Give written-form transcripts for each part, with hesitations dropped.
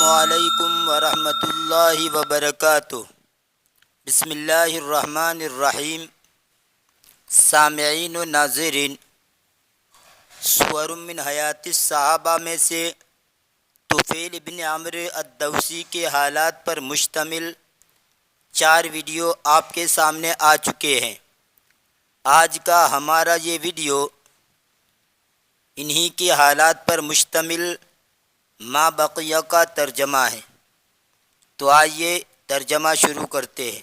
علیکم ورحمۃ اللہ وبرکاتہ۔ بسم اللہ الرحمن الرحیم۔ سامعین و ناظرین، سور من حیات الصحابہ میں سے طفیل بن عمرو الدوسی کے حالات پر مشتمل 4 ویڈیو آپ کے سامنے آ چکے ہیں۔ آج کا ہمارا یہ ویڈیو انہی کے حالات پر مشتمل ما بقیہ کا ترجمہ ہے، تو آئیے ترجمہ شروع کرتے ہیں۔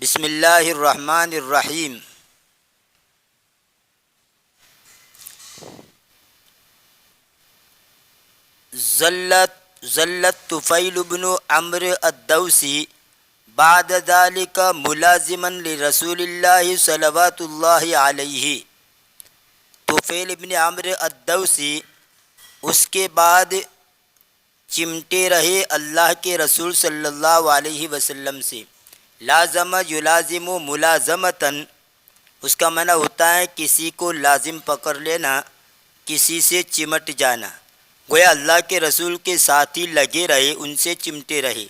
بسم اللہ الرحمن الرحیم۔ ظلت طفیل بن عمرو الدوسی بعد ذلك ملازما لرسول اللہ صلوات اللہ علیہ۔ طفیل بن عمرو الدوسی اس کے بعد چمٹے رہے اللہ کے رسول صلی اللہ علیہ وسلم سے۔ لازم یلازم ملازمتاً، اس کا معنی ہوتا ہے کسی کو لازم پکڑ لینا، کسی سے چمٹ جانا۔ گویا اللہ کے رسول کے ساتھ ہی لگے رہے، ان سے چمٹے رہے۔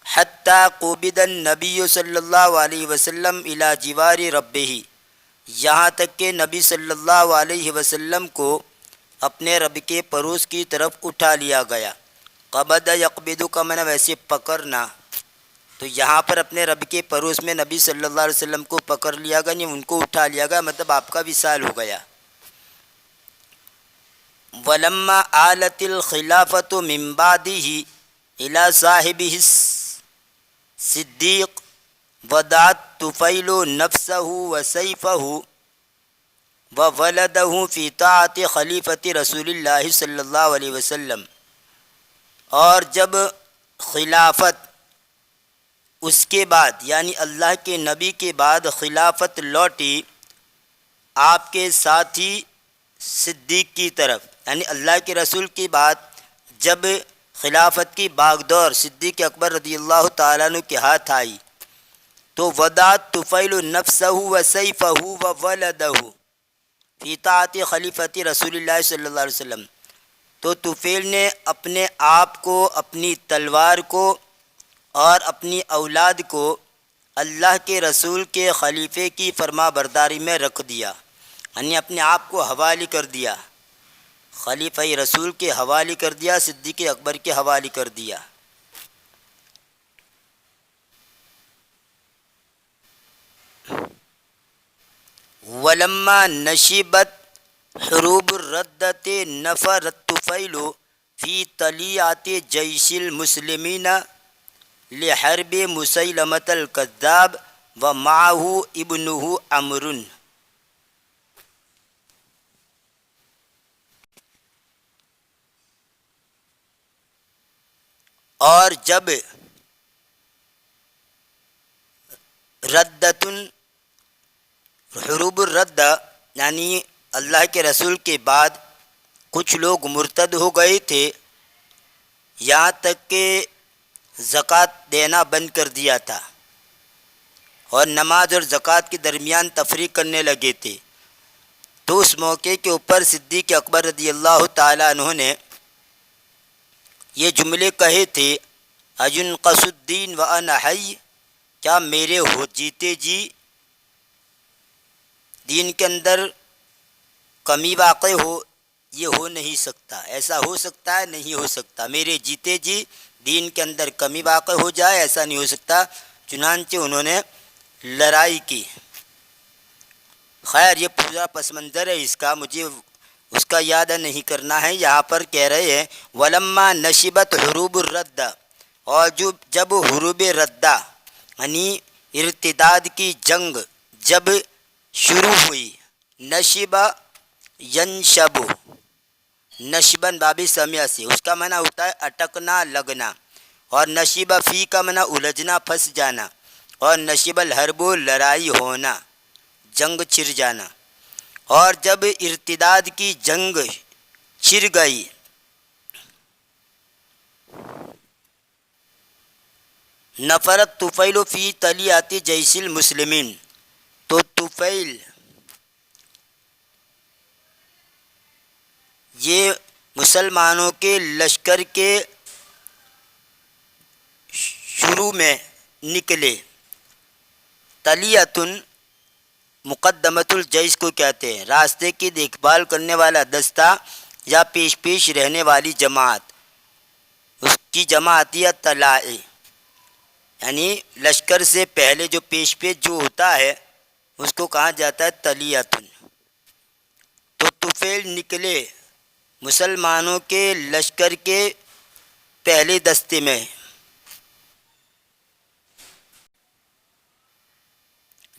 حتی قبض النبی صلی اللہ علیہ وسلم الی جوار ربہ، یہاں تک کہ نبی صلی اللہ علیہ وسلم کو اپنے رب کے پروس کی طرف اٹھا لیا گیا۔ قبض یقبض کا معنی ویسے پکڑنا، تو یہاں پر اپنے رب کے پروس میں نبی صلی اللہ علیہ وسلم کو پکڑ لیا گیا، یعنی ان کو اٹھا لیا گیا، مطلب آپ کا وصال ہو گیا۔ ولما آلت الخلافت من بعدہ الی صاحبہ الصدیق ودعت طفیل نفسہ وسیفہ وولدہ فی طاعت خلیفۃ رسول اللہ صلی اللہ علیہ وسلم، اور جب خلافت اس کے بعد یعنی اللہ کے نبی کے بعد خلافت لوٹی آپ کے ساتھی صدیق کی طرف، یعنی اللہ کے رسول کی بعد جب خلافت کی باغدور صدیق اکبر رضی اللہ تعالیٰ عنہ کے ہاتھ آئی، تو ودعت طفیل نفسہ وسیفہ وولدہ فی طاعت خلیفۃ رسول اللہ صلی اللہ علیہ وسلم، تو طفیل نے اپنے آپ کو، اپنی تلوار کو اور اپنی اولاد کو اللہ کے رسول کے خلیفے کی فرما برداری میں رکھ دیا، یعنی اپنے آپ کو حوالے کر دیا، خلیفہ رسول کے حوالے کر دیا، صدیق اکبر کے حوالے کر دیا۔ ولما نشبت حروب الردت نفر الطفیل فی طلیعۃ جیش المسلمین لحرب مسیلمۃ الکذاب ومعہ ابنہ عمرو۔ اور جب ردتن حروب الرد یعنی اللہ کے رسول کے بعد کچھ لوگ مرتد ہو گئے تھے، یہاں تک کہ زکوٰۃ دینا بند کر دیا تھا اور نماز اور زکوٰۃ کے درمیان تفریق کرنے لگے تھے، تو اس موقع کے اوپر صدیق اکبر رضی اللہ تعالیٰ عنہ نے یہ جملے کہے تھے، اَيُنْقَصُ الدِّينُ وَأَنَا حَيٌّ، کیا میرے ہو جیتے جی دین کے اندر کمی واقع ہو؟ یہ ہو نہیں سکتا، ایسا ہو سکتا ہے؟ نہیں ہو سکتا، میرے جیتے جی دین کے اندر کمی واقع ہو جائے، ایسا نہیں ہو سکتا۔ چنانچہ انہوں نے لڑائی کی۔ خیر یہ پورا پس منظر ہے اس کا، مجھے اس کا یاد نہیں کرنا ہے۔ یہاں پر کہہ رہے ہیں ولما نشبت حروب الرد، اور جب حروب ردہ یعنی ارتداد کی جنگ جب شروع ہوئی، نشبہ ینشب، نشبن بابی سمیہ سے، اس کا معنی ہوتا ہے اٹکنا، لگنا، اور نشبہ فی کا معنی الجھنا، پھنس جانا، اور نشب الحرب لڑائی ہونا، جنگ چھڑ جانا۔ اور جب ارتداد کی جنگ چھڑ گئی، نفرت طفیل فی طلیعۃ جیش المسلمین، تو طفیل یہ مسلمانوں کے لشکر کے شروع میں نکلے. تلیتن مقدمت الجیش کو کہتے ہیں، راستے کی دیکھ بھال کرنے والا دستہ یا پیش پیش رہنے والی جماعت، اس کی جمع آتی ہے طلائی، یعنی لشکر سے پہلے جو پیش پیش جو ہوتا ہے اس کو کہا جاتا ہے تلیتن. تو طفیل نکلے مسلمانوں کے لشکر کے پہلے دستے میں.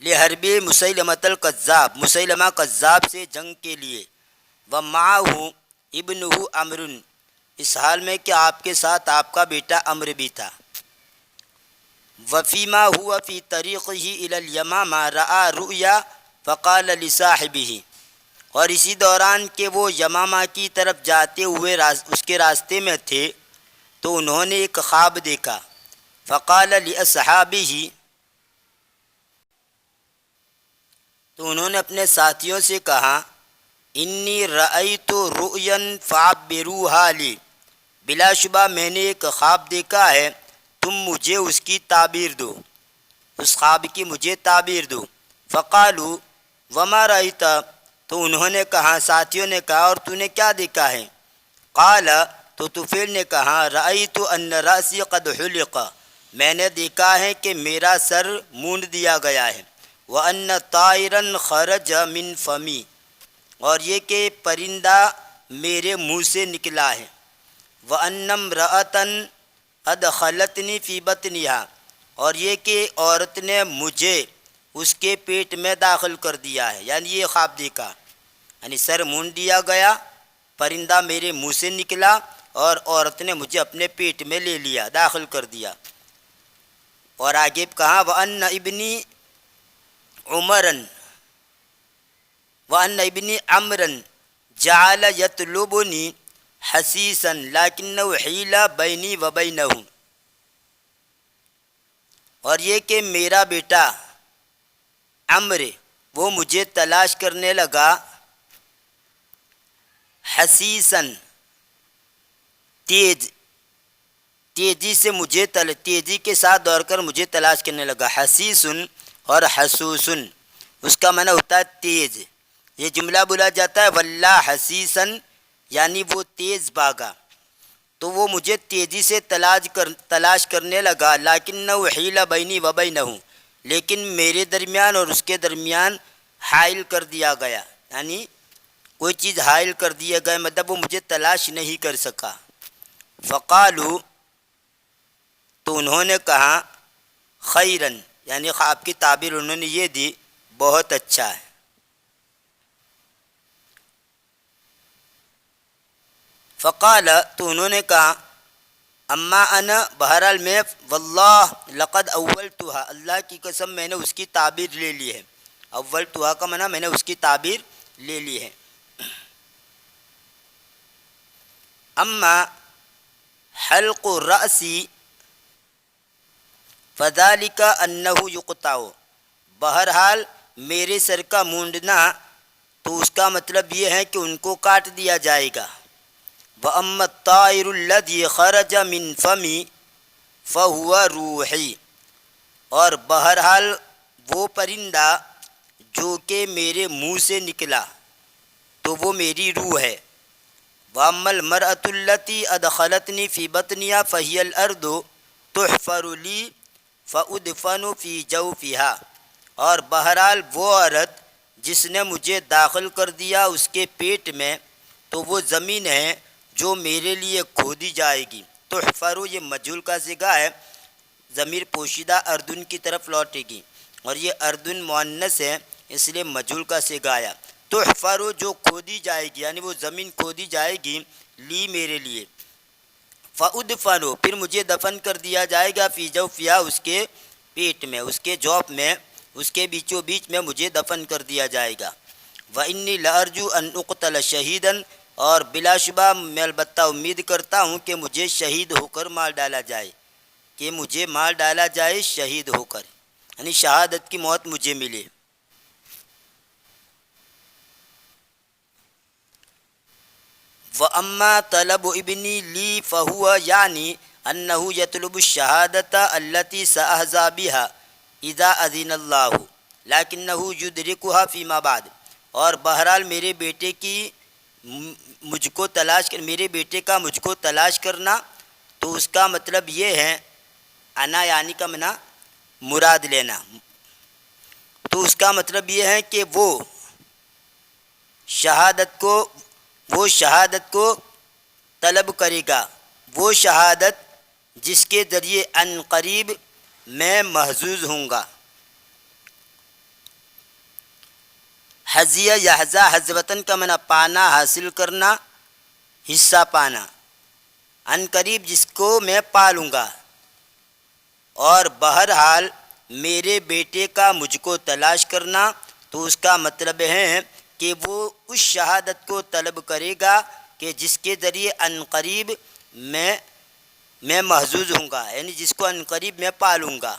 لحرب مسیلمۃ الکذاب، مسیلمہ کذاب سے جنگ کے لیے. ومعہ ابنہ عمرو، اس حال میں کہ آپ کے ساتھ آپ کا بیٹا عمرو بھی تھا. وفیما ہوا فی طریقہ الی الیمامہ رأى رؤیا فقال لصاحبہ، اور اسی دوران کہ وہ یمامہ کی طرف جاتے ہوئے اس کے راستے میں تھے تو انہوں نے ایک خواب دیکھا. فقال لاصحابہ، تو انہوں نے اپنے ساتھیوں سے کہا، انی رأیت رؤیا فعبروها لی، بلا شبہ میں نے ایک خواب دیکھا ہے، تم مجھے اس کی تعبیر دو، اس خواب کی مجھے تعبیر دو. فقالوا وما رأیت، تو انہوں نے کہا، ساتھیوں نے کہا، اور تو نے کیا دیکھا ہے؟ قال، تو طفیل نے کہا، رأیت ان رأسی قد حلق، میں نے دیکھا ہے کہ میرا سر مونڈ دیا گیا ہے. وَأَنَّ طَائِرًا خَرَجَ مِنْ فَمِي، اور یہ کہ پرندہ میرے منہ سے نکلا ہے. وَأَنَّ امْرَأَةً أَدْخَلَتْنِي فِي بَطْنِهَا، اور یہ کہ عورت نے مجھے اس کے پیٹ میں داخل کر دیا ہے. یعنی یہ خواب دیکھا، یعنی سر مونڈ دیا گیا، پرندہ میرے منہ سے نکلا اور عورت نے مجھے اپنے پیٹ میں لے لیا، داخل کر دیا. اور آگے کہا، وَأَنَّ ابنی عمرن وَأَنَّ ابنی عمرن جعل يطلبنی حسیسا لکنہ حیل بینی وبینہ، اور یہ کہ میرا بیٹا عمر وہ مجھے تلاش کرنے لگا، حسیساً تیزی سے مجھے تیزی کے ساتھ دوڑ کر مجھے تلاش کرنے لگا. حسیسن اور حسوسن اس کا معنی ہوتا ہے تیز. یہ جملہ بولا جاتا ہے واللہ حسیسن، یعنی وہ تیز بھاگا، تو وہ مجھے تیزی سے تلاش کرنے لگا. لیکنہ حیل بینی وبینہ، لیکن میرے درمیان اور اس کے درمیان حائل کر دیا گیا، یعنی کوئی چیز حائل کر دیا گیا، مطلب وہ مجھے تلاش نہیں کر سکا. فقالوا، تو انہوں نے کہا، خیرن، یعنی خواب کی تعبیر انہوں نے یہ دی، بہت اچھا ہے. فقال، تو انہوں نے کہا، اما انا، بہرحال میں، واللہ لقد اولتها، اللہ کی قسم میں نے اس کی تعبیر لے لی ہے. اولتها کا معنی میں نے اس کی تعبیر لے لی ہے. اما حلق الرأس فذلك انه يقطع، بہرحال میرے سر کا مونڈنا تو اس کا مطلب یہ ہے کہ ان کو کاٹ دیا جائے گا. وَأَمَّا الطَّائِرُ الَّذِي خَرَجَ مِنْ فَمِي فَهُوَ رُوحِي، اور بہرحال وہ پرندہ جو کہ میرے منہ سے نکلا تو وہ میری روح ہے. وَأَمَّا الْمَرْأَةُ الَّتِي أَدْخَلَتْنِي فِي بَطْنِهَا فَهِيَ الْأَرْضُ تُحْفَرُ لِي فَأُدْفَنُ فِي جَوْفِهَا، اور بہرحال وہ عورت جس نے مجھے داخل کر دیا اس کے پیٹ میں تو وہ زمین ہے جو میرے لیے کھودی جائے گی. تحفر یہ مجہول کا صیغہ ہے، ضمیر پوشیدہ اردن کی طرف لوٹے گی، اور یہ اردن مؤنث ہے اس لیے مجہول کا صیغہ آیا. تحفر جو کھودی جائے گی، یعنی وہ زمین کھودی جائے گی، لی میرے لیے. فأدفن، پھر مجھے دفن کر دیا جائے گا، فی جوفہا اس کے پیٹ میں، اس کے جوف میں، اس کے بیچوں بیچ میں مجھے دفن کر دیا جائے گا. وإنی لأرجو ان اقتل شہیدا، اور بلا شبہ میں البتہ امید کرتا ہوں کہ مجھے شہید ہو کر مار ڈالا جائے، کہ مجھے مار ڈالا جائے شہید ہو کر، یعنی شہادت کی موت مجھے ملے. وَأَمَّا طَلَبُ ابْنِي لِي فَهُوَ، یعنی انه یطلب الشہادۃ التی سأحظى بها اذا اذن اللہ لیکنہ یدرکها فیما بعد، اور بہرحال میرے بیٹے کی میرے بیٹے کا مجھ کو تلاش کرنا، تو اس کا مطلب یہ ہے انا یعنی کا منا مراد لینا، تو اس کا مطلب یہ ہے کہ وہ شہادت کو طلب کرے گا، وہ شہادت جس کے ذریعے ان قریب میں محظوظ ہوں گا۔ حظیہ یحظیٰ حظوتاً کا معنی پانا، حاصل کرنا، حصہ پانا، ان قریب جس کو میں پالوں گا، اور بہرحال میرے بیٹے کا مجھ کو تلاش کرنا، تو اس کا مطلب ہے کہ وہ اس شہادت کو طلب کرے گا کہ جس کے ذریعے ان قریب میں محظوظ ہوں گا، یعنی جس کو ان قریب میں پالوں گا۔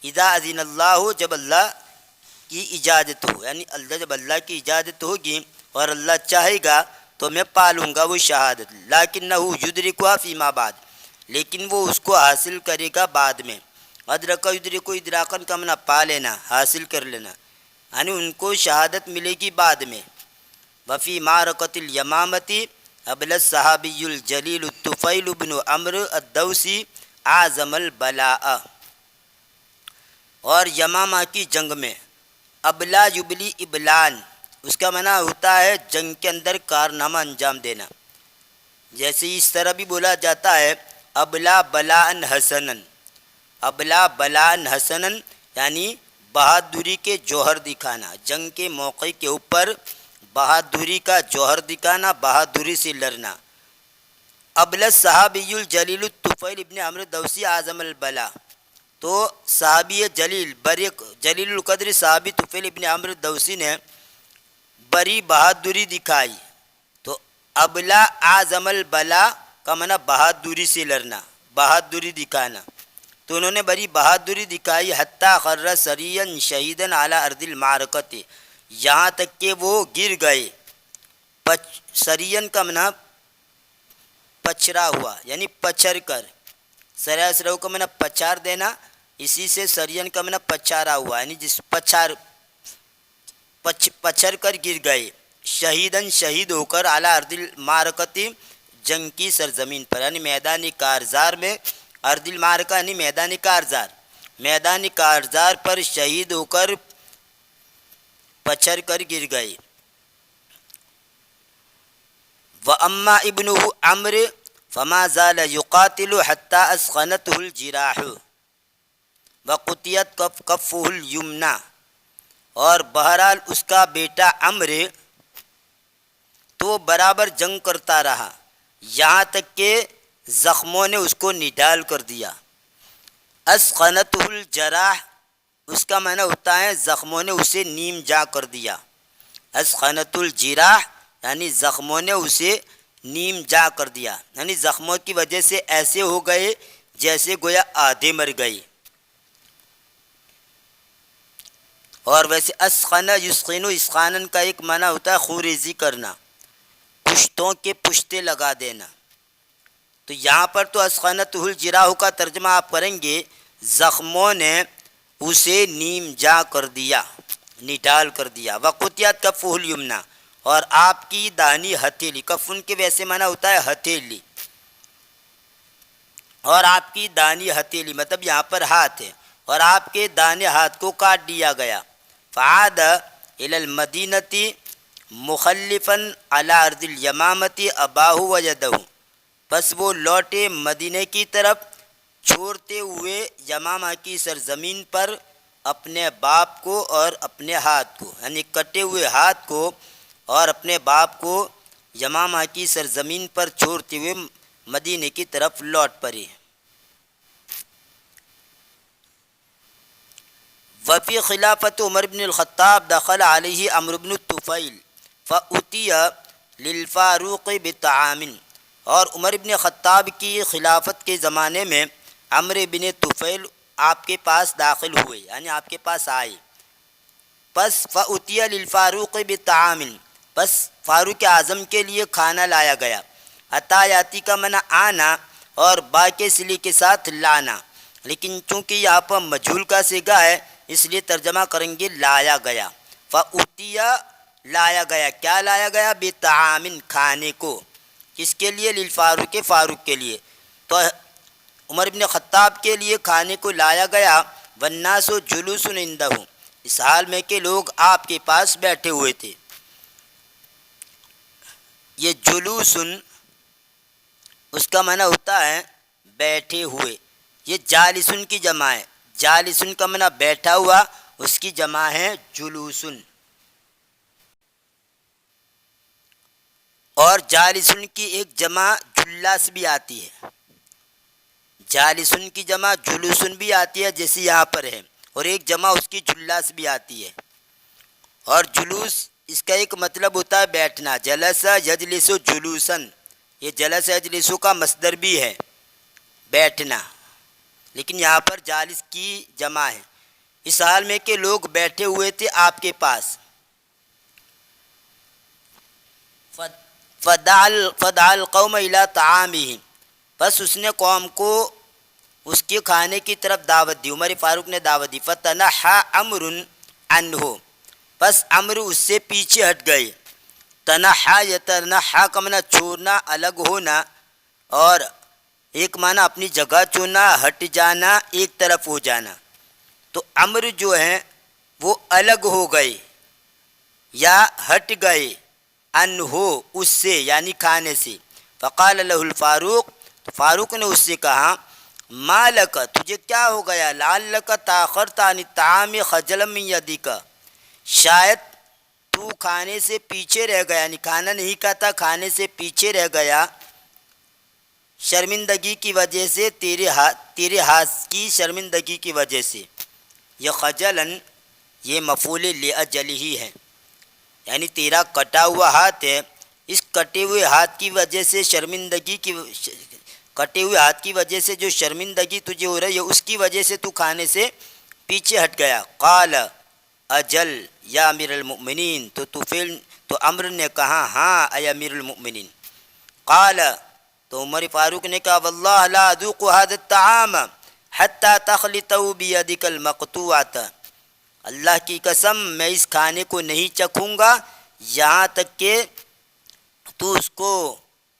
اذا اذن اللہ، جب اللہ کی اجازت ہو، یعنی جب اللہ کی اجازت ہوگی اور اللہ چاہے گا تو میں پالوں گا وہ شہادت۔ لیکنہ یدرکها فیما بعد، لیکن وہ اس کو حاصل کرے گا بعد میں۔ ادرک یدرک ادراکن کا معنی پا لینا، حاصل کر لینا، یعنی ان کو شہادت ملے گی بعد میں۔ وفی معرکۃ الیمامۃ ابل الصحابی الجلیل الطفیل بن عمرو الدوسی اعظم البلاء، اور یمامہ کی جنگ میں، ابلا یبلی ابلان، اس کا معنی ہوتا ہے جنگ کے اندر کارنامہ انجام دینا، جیسے اس طرح بھی بولا جاتا ہے ابلا بلاءن حسنن، ابلا بلاءن حسنن یعنی بہادری کے جوہر دکھانا، جنگ کے موقع کے اوپر بہادری کا جوہر دکھانا، بہادری سے لڑنا۔ ابل الصحابی الجلیل الطفیل ابن عمرو الدوسی اعظم البلاء، تو صحابی جلیل القدر صحابی طفیل ابن عمرو الدوسی نے بڑی بہادری دکھائی، تو ابلا اعظم البلاء کا معنی بہادری سے لڑنا، بہادری دکھانا، تو انہوں نے بڑی بہادری دکھائی۔ حتیٰ خر سریا شہیدا علی ارض المعرکۃ، یہاں تک کہ وہ گر گئے۔ سرین کا معنی پچھڑا ہوا، یعنی پچھڑ کر، سراسرو کا معنی پچھاڑ دینا، اسی سے سرین کا معنی پچھاڑا ہوا، یعنی جس پچھڑ کر گر گئے۔ شہیدن شہید ہو کر، اعلیٰ ارض المعرکۃ جنگ کی سرزمین پر، یعنی میدان کارزار میں، ارض المعرکہ یعنی میدان کارزار، میدان کارزار پر شہید ہو کر پچھڑ کر گر گئے۔ وَأَمَّا ابْنُهُ عَمْرُ فَمَا زَالَ يُقَاتِلُ حَتَّى أَسْخَنَتْهُ الْجِرَاحُ وَقُطِعَتْ كَفُّهُ الْيُمْنَى، اور بہرحال اس کا بیٹا عمر تو برابر جنگ کرتا رہا یہاں تک کہ زخموں نے اس کو نڈال کر دیا۔ اسخنتہ الجراح، اس کا معنی ہوتا ہے زخموں نے اسے نیم جا کر دیا۔ اسخنت الجراح یعنی زخموں نے اسے نیم جا کر دیا، یعنی زخموں کی وجہ سے ایسے ہو گئے جیسے گویا آدھے مر گئے۔ اور ویسے اسخن یسخن اسخانن کا ایک معنی ہوتا ہے خوریزی کرنا، پشتوں کے پشتے لگا دینا، تو یہاں پر تو اسخنتہ الجراح کا ترجمہ آپ کریں گے زخموں نے اسے نیم جا کر دیا، نڈال کر دیا۔ وقطعت کفہ الیمنی، اور آپ کی داہنی ہتھیلی، کف ان کے ویسے معنی ہوتا ہے ہتھیلی، اور آپ کی داہنی ہتھیلی مطلب یہاں پر ہاتھ ہے، اور آپ کے داہنے ہاتھ کو کاٹ دیا گیا۔ فعاد الی المدینۃ مخلفا علی ارض الیمامۃ اباہ وجدہ، پس وہ لوٹے مدینے کی طرف چھوڑتے ہوئے یمامہ کی سرزمین پر اپنے باپ کو اور اپنے ہاتھ کو، یعنی کٹے ہوئے ہاتھ کو اور اپنے باپ کو یمامہ کی سرزمین پر چھوڑتے ہوئے مدینے کی طرف لوٹ پڑے۔ وفی خلافت عمر بن الخطاب دخل علیہ عمرو بن الطفیل فأتی للفاروق بطعام، اور عمر بن خطاب کی خلافت کے زمانے میں عمرو بن طفیل آپ کے پاس داخل ہوئے، یعنی آپ کے پاس آئے۔ پس فأتی للفاروق بطعام، پس فاروق اعظم کے لیے کھانا لایا گیا۔ عطا یاتی کا منع آنا، اور با کے سلی کے ساتھ لانا، لیکن چونکہ یہاں پر مجھول کا صیغہ ہے اس لیے ترجمہ کریں گے لایا گیا۔ فَأُتِيَ لایا گیا، کیا لایا گیا؟ بِطَعَامٍ کھانے کو، کس کے لیے؟ للفاروق فاروق کے لیے، تو عمر بن خطاب کے لیے کھانے کو لایا گیا۔ والناس جلوس عندہ، اس حال میں کہ لوگ آپ کے پاس بیٹھے ہوئے تھے۔ یہ جلوسن اس کا معنی ہوتا ہے بیٹھے ہوئے، یہ جالسن کی جمع ہے، جالسن کا معنی بیٹھا ہوا، اس کی جمع ہے جلوسن۔ اور جالسن کی ایک جمع جلاس بھی آتی ہے، جالسن کی جمع جلوسن بھی آتی ہے جیسے یہاں پر ہے، اور ایک جمع اس کی جلاس بھی آتی ہے۔ اور جلوس اس کا ایک مطلب ہوتا ہے بیٹھنا، جلس یجلس جلوسن، یہ جلس یجلس کا مصدر بھی ہے بیٹھنا، لیکن یہاں پر جالس کی جمع ہے، اس حال میں کہ لوگ بیٹھے ہوئے تھے آپ کے پاس۔ فدعا القوم الی طعامہ، بس اس نے قوم کو اس کے کھانے کی طرف دعوت دی، عمر فاروق نے دعوت دی۔ فتنحى عمر عنہ، بس عمر اس سے پیچھے ہٹ گئے۔ تنحى یتنحى کا معنی چھوڑنا، الگ ہونا، اور ایک معنی اپنی جگہ چھوڑنا، ہٹ جانا، ایک طرف ہو جانا۔ تو عمر جو ہیں وہ الگ ہو گئے یا ہٹ گئے، انہو اس سے یعنی کھانے سے۔ فقال له الفاروق، تو فاروق نے اس سے کہا ما لک، تجھے کیا ہو گیا؟ لعلک تاخرت عن الطعام خجلا من یدک، شاید تو کھانے سے پیچھے رہ گیا، یعنی کھانا نہیں کھاتا، کھانے سے پیچھے رہ گیا شرمندگی کی وجہ سے، تیرے ہاتھ کی شرمندگی کی وجہ سے۔ یہ خجلن یہ مفعول لاجلہ ہی ہے، یعنی تیرا کٹا ہوا ہاتھ ہے، اس کٹے ہوئے ہاتھ کی وجہ سے شرمندگی کی، کٹے ہوئے ہاتھ کی وجہ سے جو شرمندگی تجھے ہو رہی ہے اس کی وجہ سے تو کھانے سے پیچھے ہٹ گیا۔ قال اجل یا امیر المؤمنین، تو عمر نے کہا ہاں اے امیر المؤمنین۔ قال، تو عمر فاروق نے کہا واللہ لا اذوق هذا الطعام حتى تخلطه بيدك المقطوعة، اللہ کی قسم میں اس کھانے کو نہیں چکھوں گا یہاں تک کہ تو اس کو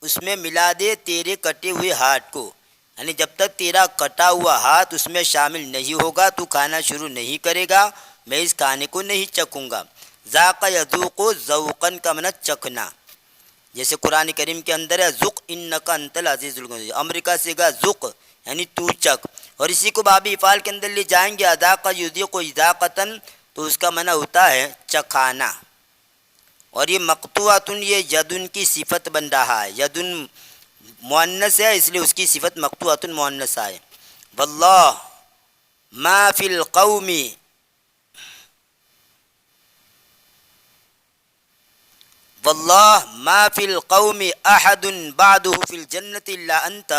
اس میں ملا دے تیرے کٹے ہوئے ہاتھ کو، یعنی جب تک تیرا کٹا ہوا ہاتھ اس میں شامل نہیں ہوگا تو کھانا شروع نہیں کرے گا، میں اس کھانے کو نہیں چکھوں گا۔ ذاق یذوق ذوقاً کا معنی چکھنا، جیسے قرآن کریم کے اندر ہے ذق انک انت العزیز الغفور، امریکہ سے گا ذق یعنی تو چکھ، اور اسی کو باب افعال کے اندر لے جائیں گے اذاق یذیق اذاقتاً، تو اس کا معنی ہوتا ہے چکھانا۔ اور یہ مقطوعۃ یہ یدن کی صفت بن رہا ہے، یدن مؤنث ہے اس لیے اس کی صفت مقطوعۃ مؤنث ہے۔ واللہ ما فی القوم، واللہ ما فی القوم احد بعدہ فی الجنۃ الا انت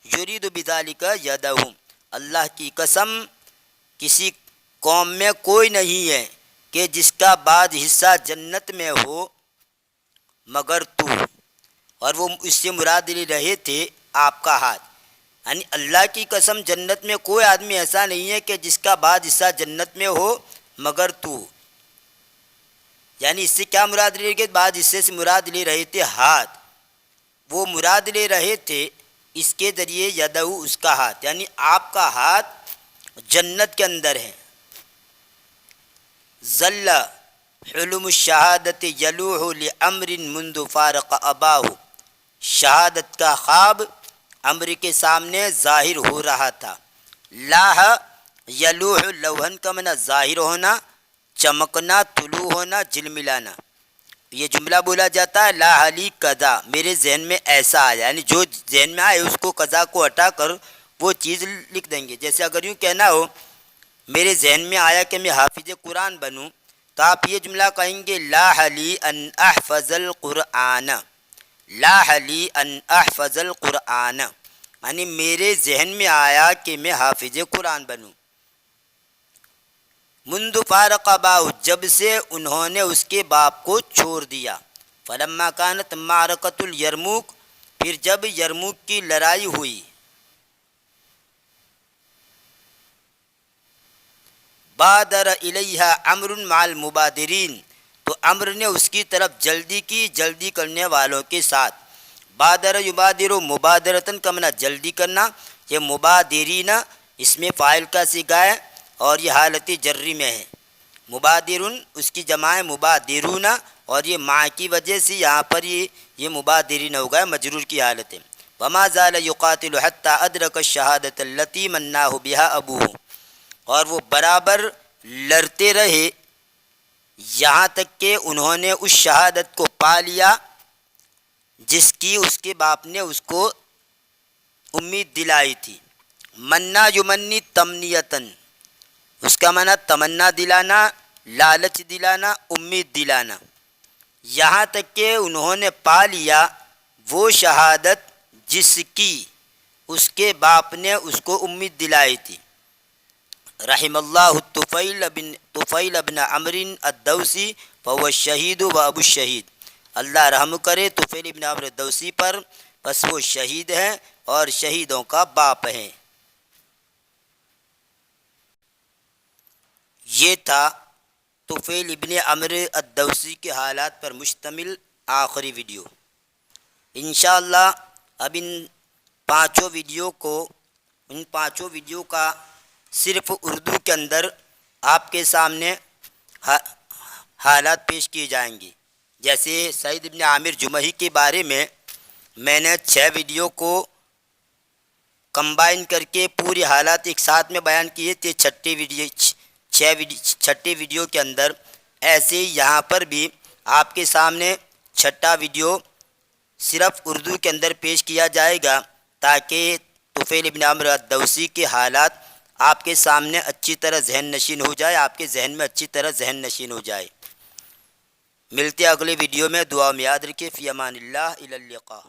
یرید بذلک یدہم، اللہ کی قسم کسی قوم میں کوئی نہیں ہے کہ جس کا بعد حصہ جنت میں ہو مگر تو، اور وہ اس سے مراد لے رہے تھے آپ کا ہاتھ، یعنی اللہ کی قسم جنت میں کوئی آدمی ایسا نہیں ہے کہ جس کا بعد حصہ جنت میں ہو مگر تو، یعنی اس سے کیا مراد لے رہے؟ بعد حصے سے مراد لے رہے تھے ہاتھ، وہ مراد لے رہے تھے اس کے ذریعے یدہو اس کا ہاتھ، یعنی آپ کا ہاتھ جنت کے اندر ہے۔ ظل حلم الشہادت یلوح لعمر منذ فارق اباہ، شہادت کا خواب عمر کے سامنے ظاہر ہو رہا تھا۔ لاح یلوح لوحن کا معنی ظاہر ہونا، چمکنا، طلوع ہونا، جلملانا، یہ جملہ بولا جاتا ہے لا علی قضا، میرے ذہن میں ایسا آیا، یعنی جو ذہن میں آئے اس کو قضا کو ہٹا کر وہ چیز لکھ دیں گے۔ جیسے اگر یوں کہنا ہو میرے ذہن میں آیا کہ میں حافظ قرآن بنوں، تو آپ یہ جملہ کہیں گے لا علی ان احفظ القرآن، لا علی ان احفظ القرآن، یعنی میرے ذہن میں آیا کہ میں حافظ قرآن بنوں۔ منذ فارق اباہ، جب سے انہوں نے اس کے باپ کو چھوڑ دیا۔ فلما کانت معرکۃ الیرموک، پھر جب یرموک کی لڑائی ہوئی، بادر الیہا عمر مع المبادرین، تو عمر نے اس کی طرف جلدی کی جلدی کرنے والوں کے ساتھ۔ بادر یبادر مبادرتن کا معنی جلدی کرنا، یہ مبادرین اس میں فاعل کا صیغہ ہے اور یہ حالت جری میں ہے۔ مبادرن اس کی جمع ہے مبادرون، اور یہ مع کی وجہ سے یہاں پر یہ مبادرین ہوگا، مجرور کی حالت ہے۔ وما زال یقاتل حتی ادرک الشہادۃ التی مناہ بہا ابوہ، اور وہ برابر لڑتے رہے یہاں تک کہ انہوں نے اس شہادت کو پا لیا جس کی اس کے باپ نے اس کو امید دلائی تھی۔ منا یمنی تمنیتن، اس کا معنی تمنا دلانا، لالچ دلانا، امید دلانا، یہاں تک کہ انہوں نے پا لیا وہ شہادت جس کی اس کے باپ نے اس کو امید دلائی تھی۔ رحم اللہ طفیل بن عمرو الدوسی فهو الشہید و ابو الشہید، اللہ رحم کرے طفیل بن عمرو الدوسی پر، بس وہ شہید ہیں اور شہیدوں کا باپ ہیں۔ یہ تھا طفیل ابن عمرو الدوسی کے حالات پر مشتمل آخری ویڈیو۔ انشاءاللہ اب ان پانچوں ویڈیو کا صرف اردو کے اندر آپ کے سامنے حالات پیش کیے جائیں گے۔ جیسے سعید بن عامر جمحی کے بارے میں نے 6 ویڈیو کو کمبائن کر کے پورے حالات ایک ساتھ میں بیان کیے تھے چھٹی ویڈیو کے اندر، ایسے یہاں پر بھی آپ کے سامنے چھٹا ویڈیو صرف اردو کے اندر پیش کیا جائے گا تاکہ طفیل بن عمرو الدوسی کے حالات آپ کے سامنے اچھی طرح ذہن نشین ہو جائے، آپ کے ذہن میں اچھی طرح ذہن نشین ہو جائے۔ ملتے اگلے ویڈیو میں، دعا میں یاد رکھیں۔ فی امان اللہ، الی اللقاء۔